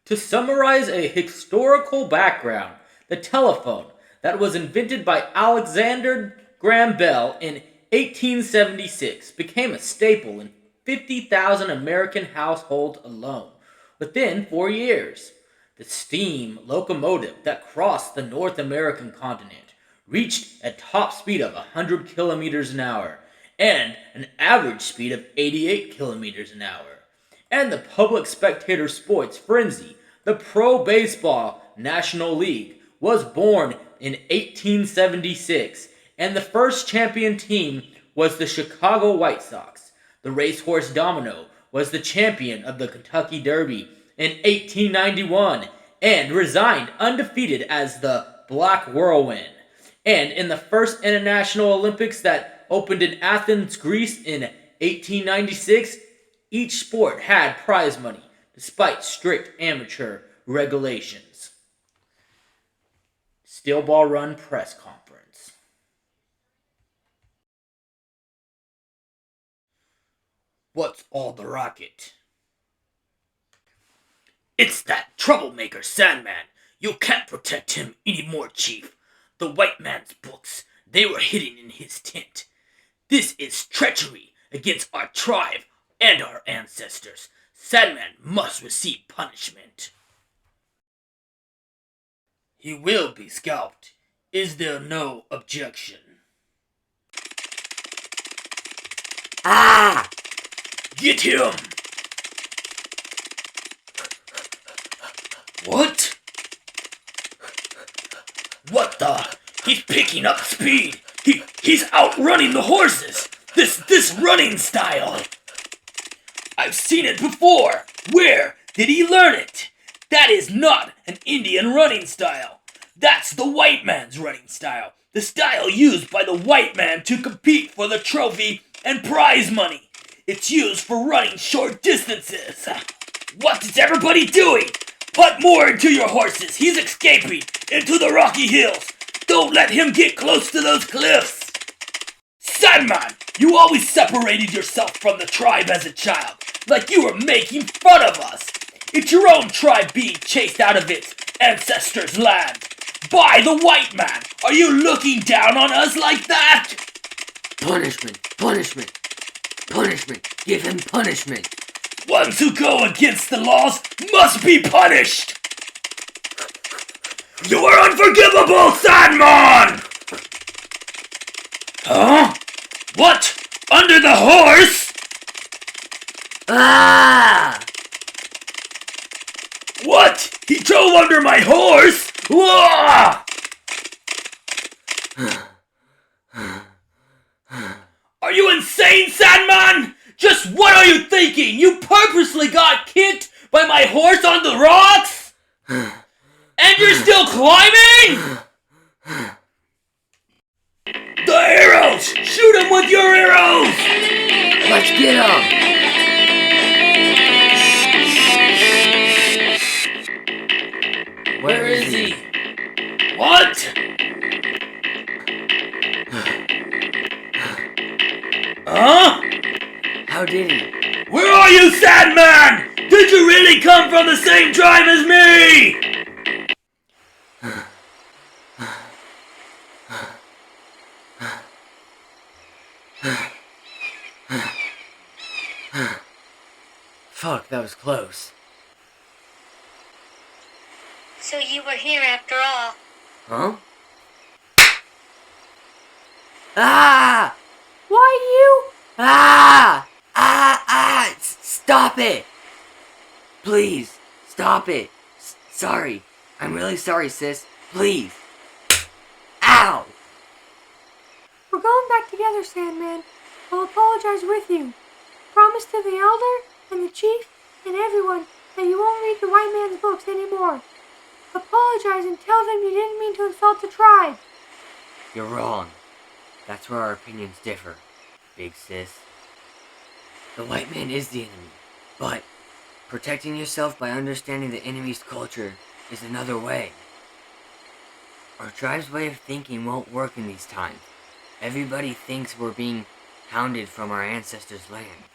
To summarize a historical background, the telephone that was invented by Alexander Graham Bell in 1876 became a staple in 50,000 American households alone within 4 years. The steam locomotive that crossed the North American continent reached a top speed of 100 kilometers an hour and an average speed of 88 kilometers an hour. And the public spectator sports frenzy, the Pro Baseball National League, was born in 1876, and the first champion team was the Chicago White Sox. The racehorse Domino was the champion of the Kentucky Derby in 1891 and resigned undefeated as the Black Whirlwind. And in the first International Olympics that opened in Athens, Greece in 1896, each sport had prize money, despite strict amateur regulations. Steel Ball Run press conference. What's all the racket? It's that troublemaker Sandman. You can't protect him anymore, Chief. The white man's books, they were hidden in his tent. This is treachery against our tribe and our ancestors. Sandman must receive punishment. He will be scalped. Is there no objection? Ah! Get him! What? What the? He's picking up speed. He's outrunning the horses. This running style. I've seen it before. Where did he learn it? That is not an Indian running style. That's the white man's running style. The style used by the white man to compete for the trophy and prize money. It's used for running short distances. What is everybody doing? Put more into your horses. He's escaping into the rocky hills. Don't let him get close to those cliffs. Sandman, you always separated yourself from the tribe as a child, like you were making fun of us. It's your own tribe being chased out of its ancestors' land by the white man. Are you looking down on us like that? Punishment, punishment, punishment. Give him punishment. Ones who go against the laws must be punished. You are unforgivable, Sandman! Huh? What? Under the horse? Ah! What? He drove under my horse? Wah! Are you insane, Sandman? Just what are you thinking? You purposely got kicked by my horse on the rocks? And you're still climbing? The arrows! Shoot him with your arrows! Let's get him! Where is he? What? Huh? How did he? Where are you, Sandman? Did you really come from the same tribe as me? Fuck, that was close. So you were here after all. Huh? Ah! Why you? Ah! Stop it! Please, stop it. Sorry. I'm really sorry, sis. Please. Ow! We're going back together, Sandman. I'll apologize with you. Promise to the Elder and the Chief and everyone that you won't read the white man's books anymore. Apologize and tell them you didn't mean to insult the tribe. You're wrong. That's where our opinions differ, big sis. The white man is the enemy, but protecting yourself by understanding the enemy's culture is another way. Our tribe's way of thinking won't work in these times. Everybody thinks we're being hounded from our ancestors' land.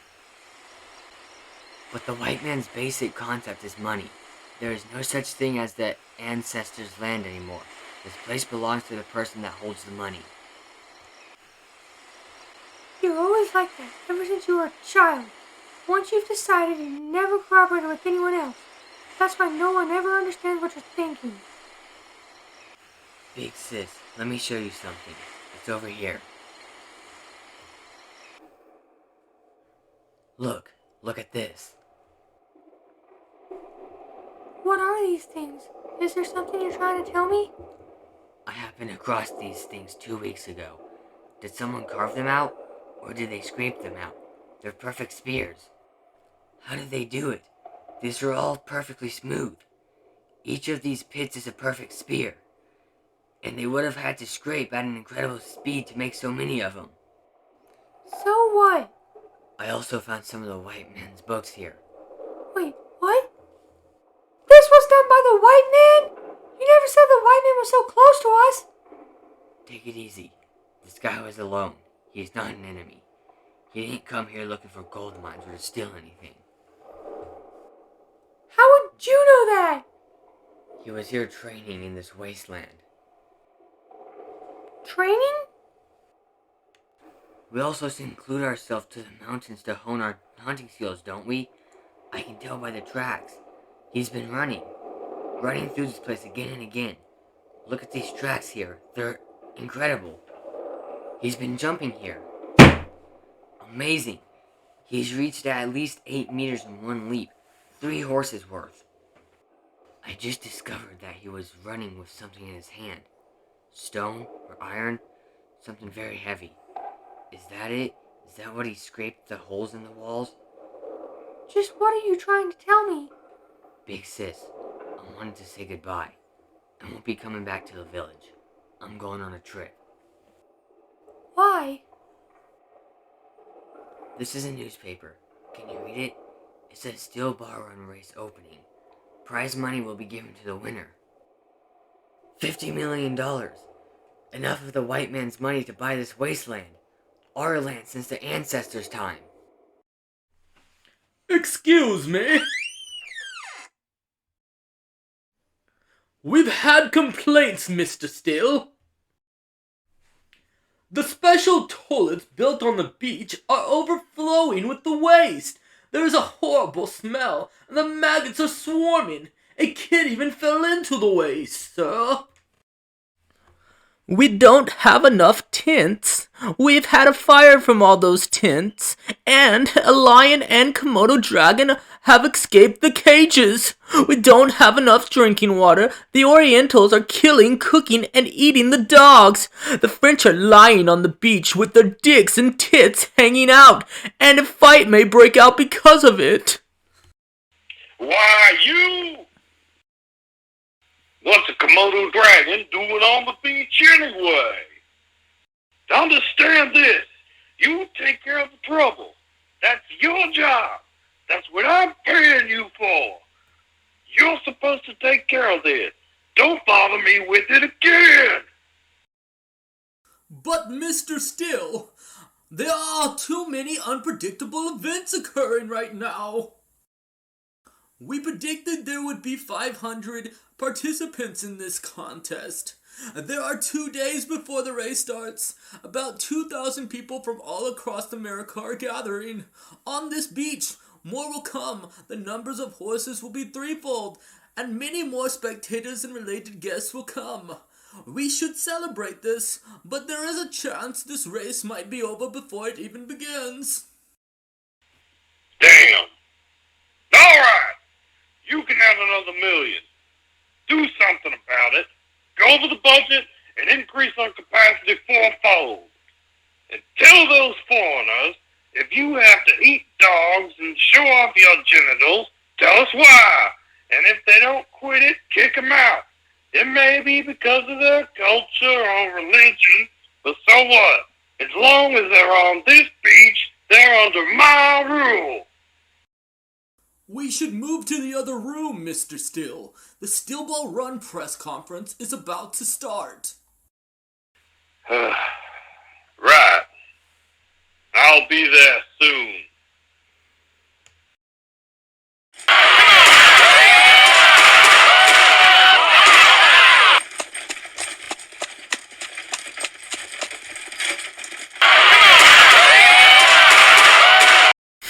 But the white man's basic concept is money. There is no such thing as the ancestors' land anymore. This place belongs to the person that holds the money. You're always like that, ever since you were a child. Once you've decided, you never cooperate with anyone else. That's why no one ever understands what you're thinking. Big sis, let me show you something. It's over here. Look at this. What are these things? Is there something you're trying to tell me? I happened across these things 2 weeks ago. Did someone carve them out? Or did they scrape them out? They're perfect spears. How did they do it? These are all perfectly smooth. Each of these pits is a perfect spear. And they would have had to scrape at an incredible speed to make so many of them. So what? I also found some of the white man's books here. Wait, what? This was done by the white man? You never said the white man was so close to us. Take it easy. This guy was alone. He's not an enemy. He didn't come here looking for gold mines or to steal anything. How would you know that? He was here training in this wasteland. Training? We also seclude ourselves to the mountains to hone our hunting skills, don't we? I can tell by the tracks. He's been running through this place again and again. Look at these tracks here. They're incredible. He's been jumping here. Amazing. He's reached at least 8 meters in one leap. 3 horses worth. I just discovered that he was running with something in his hand. Stone or iron. Something very heavy. Is that it? Is that what he scraped the holes in the walls? Just what are you trying to tell me? Big sis, I wanted to say goodbye. I won't be coming back to the village. I'm going on a trip. Why? This is a newspaper. Can you read it? It says Steel Bar Run race opening. Prize money will be given to the winner. $50 million. Enough of the white man's money to buy this wasteland. Our land since the ancestors' time. Excuse me? We've had complaints, Mr. Still. The special toilets built on the beach are overflowing with the waste. There is a horrible smell, and the maggots are swarming. A kid even fell into the waste, sir. We don't have enough tents. We've had a fire from all those tents, and a lion and Komodo dragon have escaped the cages. We don't have enough drinking water. The Orientals are killing, cooking, and eating the dogs. The French are lying on the beach with their dicks and tits hanging out, and a fight may break out because of it. Why, you? What's a Komodo dragon doing on the beach anyway? Understand this. You take care of the trouble. That's your job. That's what I'm paying you for. You're supposed to take care of this. Don't bother me with it again. But Mr. Still, there are too many unpredictable events occurring right now. We predicted there would be 500 participants in this contest. There are 2 days before the race starts. About 2,000 people from all across America are gathering. On this beach, more will come. The numbers of horses will be threefold, and many more spectators and related guests will come. We should celebrate this, but there is a chance this race might be over before it even begins. Damn. All right. You can have another million. Do something about it. Go over the budget and increase our capacity fourfold. And tell those foreigners, if you have to eat dogs and show off your genitals, tell us why. And if they don't quit it, kick them out. It may be because of their culture or religion, but so what? As long as they're on this beach, they're under my rule. We should move to the other room, Mr. Still. The Still Ball Run press conference is about to start. Right. I'll be there soon.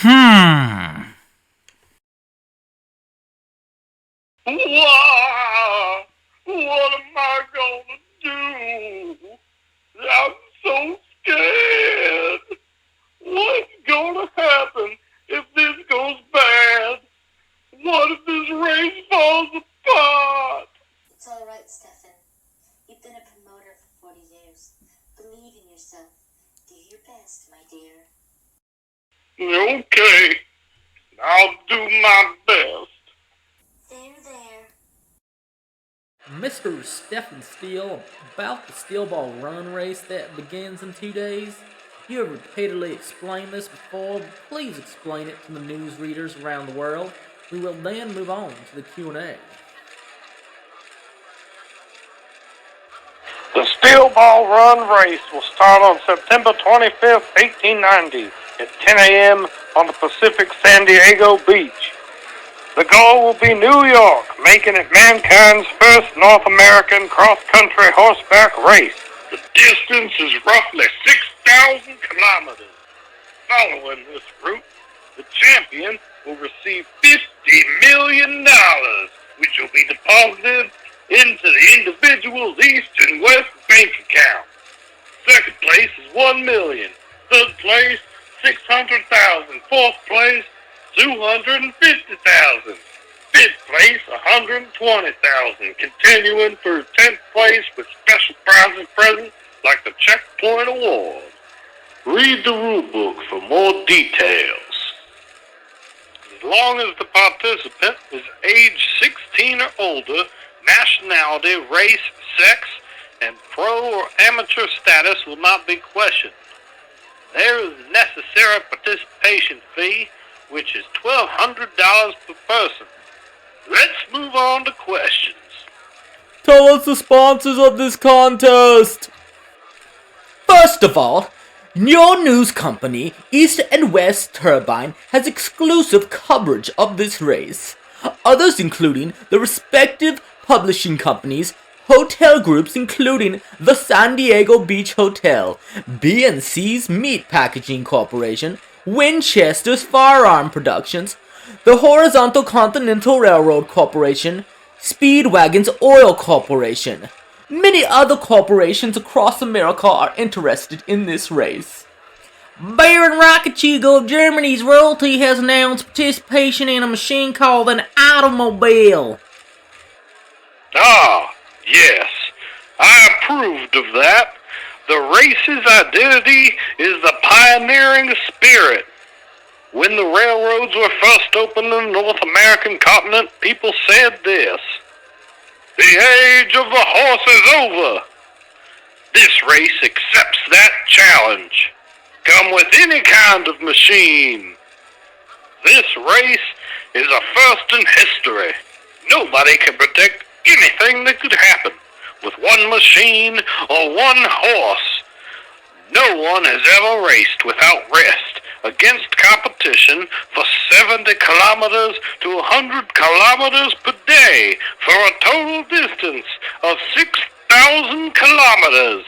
Wow! What am I gonna do? I'm so scared. What's gonna happen if this goes bad? What if this race falls apart? It's all right, Stefan. You've been a promoter for 40 years. Believe in yourself. Do your best, my dear. Okay, I'll do my best. There. Mr. Stephen Steele, about the steel ball run race that begins in 2 days. You have repeatedly explained this before, but please explain it to the news readers around the world. We will then move on to the Q&A. The Steel Ball Run race will start on September 25th, 1890 at 10 a.m. on the Pacific San Diego beach. The goal will be New York, making it mankind's first North American cross-country horseback race. The distance is roughly 6,000 kilometers. Following this route, the champion will receive $50 million, which will be deposited into the individual's East and West bank account. Second place is $1 million. Third place, $600,000. Fourth place, $250,000. Fifth place, $120,000. Continuing through 10th place with special prizes present like the Checkpoint Award. Read the rule book for more details. As long as the participant is age 16 or older, nationality, race, sex, and pro or amateur status will not be questioned. There is a necessary participation fee, which is $1,200 per person. Let's move on to questions. Tell us the sponsors of this contest! First of all, your news company, East and West Turbine, has exclusive coverage of this race. Others including the respective publishing companies, hotel groups including the San Diego Beach Hotel, B&C's Meat Packaging Corporation, Winchester's Firearm Productions, the Horizontal Continental Railroad Corporation, Speedwagon's Oil Corporation. Many other corporations across America are interested in this race. Baron Rockachego of Germany's royalty has announced participation in a machine called an automobile. Ah, yes, I approved of that. The race's identity is the pioneering spirit. When the railroads were first opened in the North American continent, people said this: "The age of the horse is over." This race accepts that challenge. Come with any kind of machine. This race is a first in history. Nobody can predict anything that could happen with one machine or one horse. No one has ever raced without rest against competition for 70 kilometers to 100 kilometers per day for a total distance of 6,000 kilometers.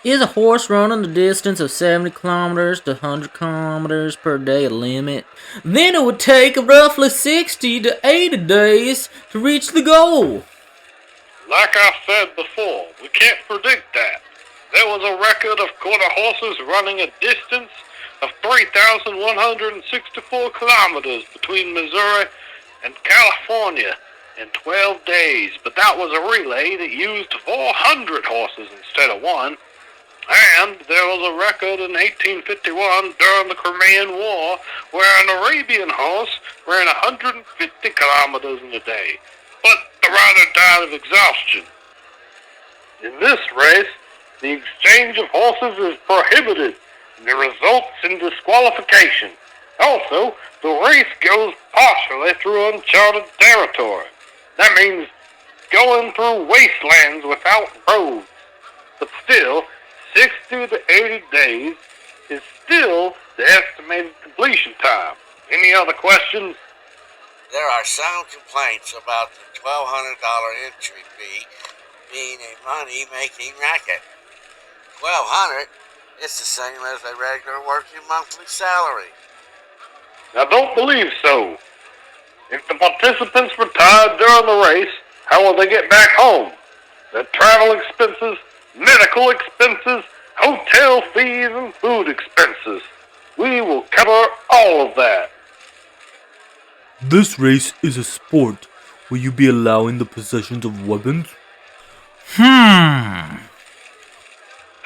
Is a horse running the distance of 70 kilometers to 100 kilometers per day a limit? Then it would take roughly 60 to 80 days to reach the goal. Like I said before, we can't predict that. There was a record of quarter horses running a distance of 3,164 kilometers between Missouri and California in 12 days, but that was a relay that used 400 horses instead of one. And there was a record in 1851 during the Crimean War where an Arabian horse ran 150 kilometers in a day, but the rider died of exhaustion. In this race, the exchange of horses is prohibited, and it results in disqualification. Also, the race goes partially through uncharted territory. That means going through wastelands without roads. But still, 60 to 80 days is still the estimated completion time. Any other questions? There are some complaints about the $1,200 entry fee being a money-making racket. $1,200, it's the same as a regular working monthly salary. I don't believe so. If the participants retired during the race, how will they get back home? Their travel expenses, medical expenses, hotel fees, and food expenses. We will cover all of that. This race is a sport. Will you be allowing the possession of weapons?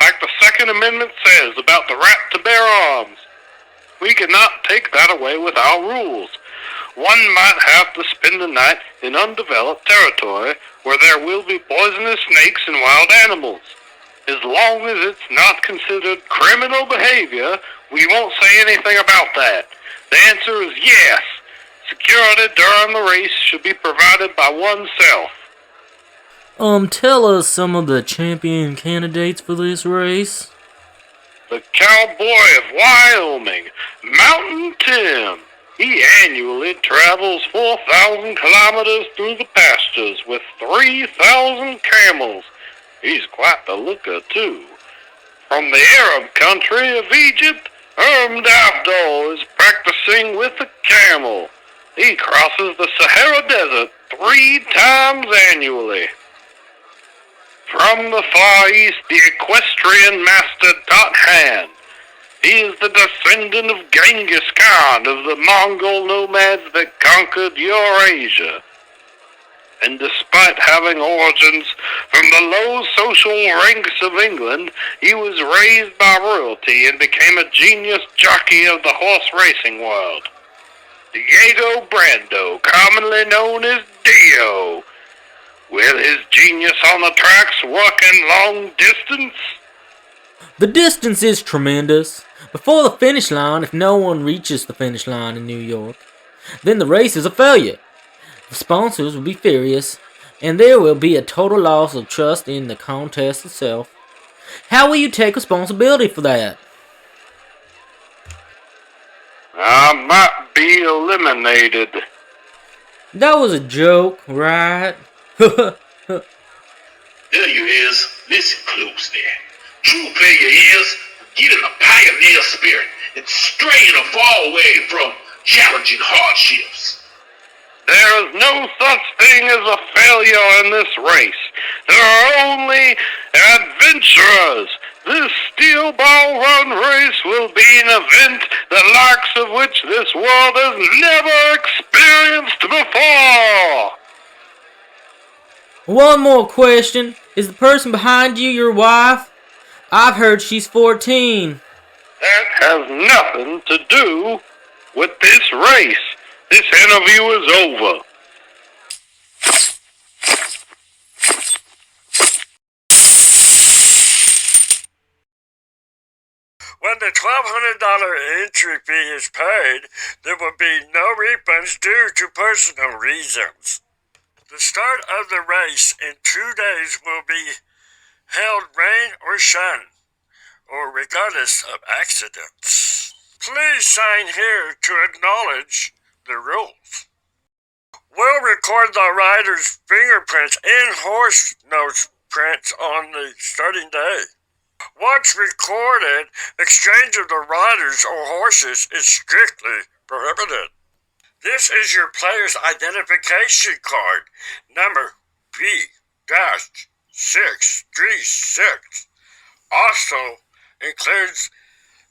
Like the Second Amendment says about the right to bear arms. We cannot take that away with our rules. One might have to spend the night in undeveloped territory where there will be poisonous snakes and wild animals. As long as it's not considered criminal behavior, we won't say anything about that. The answer is yes. Security during the race should be provided by oneself. Tell us some of the champion candidates for this race. The Cowboy of Wyoming, Mountain Tim. He annually travels 4,000 kilometers through the pastures with 3,000 camels. He's quite the looker, too. From the Arab country of Egypt, Abdul is practicing with a camel. He crosses the Sahara Desert 3 times annually. From the Far East, the equestrian master Dot Han. He is the descendant of Genghis Khan, of the Mongol nomads that conquered Eurasia. And despite having origins from the low social ranks of England, he was raised by royalty and became a genius jockey of the horse racing world. Diego Brando, commonly known as Dio. Will his genius on the tracks work in long distance? The distance is tremendous. Before the finish line, if no one reaches the finish line in New York, then the race is a failure. The sponsors will be furious, and there will be a total loss of trust in the contest itself. How will you take responsibility for that? I might be eliminated. That was a joke, right? There you is. Listen closely. True player is getting a pioneer spirit and straying far away from challenging hardships. There is no such thing as a failure in this race. There are only adventurers. This steel ball run race will be an event the likes of which this world has never experienced before. One more question. Is the person behind you your wife? I've heard she's 14. That has nothing to do with this race. This interview is over. When the $1,200 entry fee is paid, there will be no refunds due to personal reasons. The start of the race in 2 days will be held rain or shine, or regardless of accidents. Please sign here to acknowledge the rules. We'll record the rider's fingerprints and horse nose prints on the starting day. Once recorded, exchange of the riders or horses is strictly prohibited. This is your player's identification card, number B-636. Also includes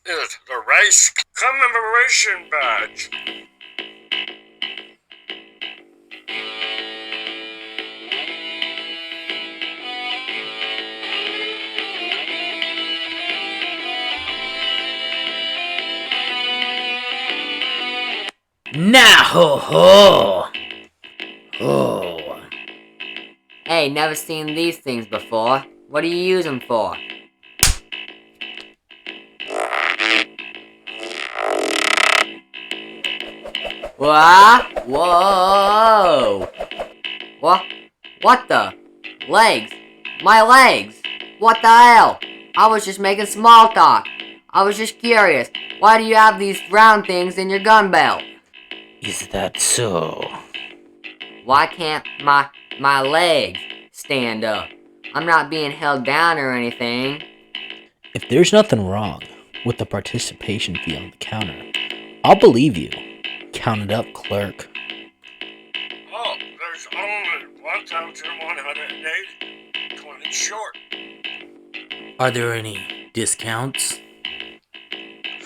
the race commemoration badge. Now ho ho! Oh. Hey, never seen these things before. What do you use them for? What? Whoa! What the? Legs? My legs! What the hell? I was just making small talk. I was just curious. Why do you have these round things in your gun belt? Is that so? Why can't my legs stand up? I'm not being held down or anything. If there's nothing wrong with the participation fee on the counter, I'll believe you. Count it up, clerk. Oh, there's only 1,180 coins short. Are there any discounts?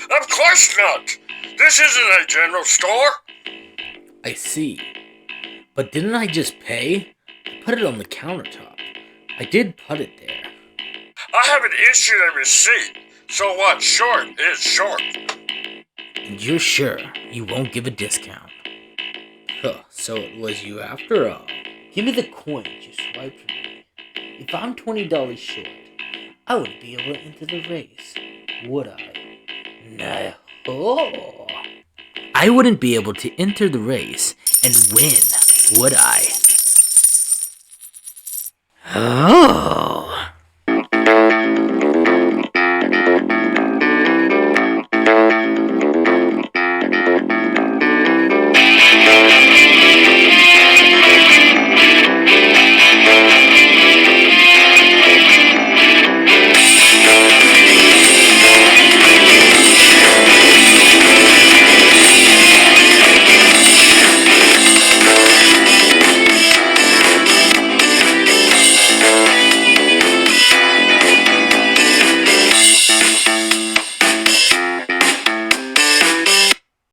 Of course not! This isn't a general store! I see. But didn't I just pay? I put it on the countertop. I did put it there. I haven't issued a receipt, so what's short is short. And you're sure you won't give a discount? Huh, so it was you after all. Give me the coins you swiped from me. If I'm $20 short, I wouldn't be able to enter the race, would I? No. I wouldn't be able to enter the race and win, would I? Oh.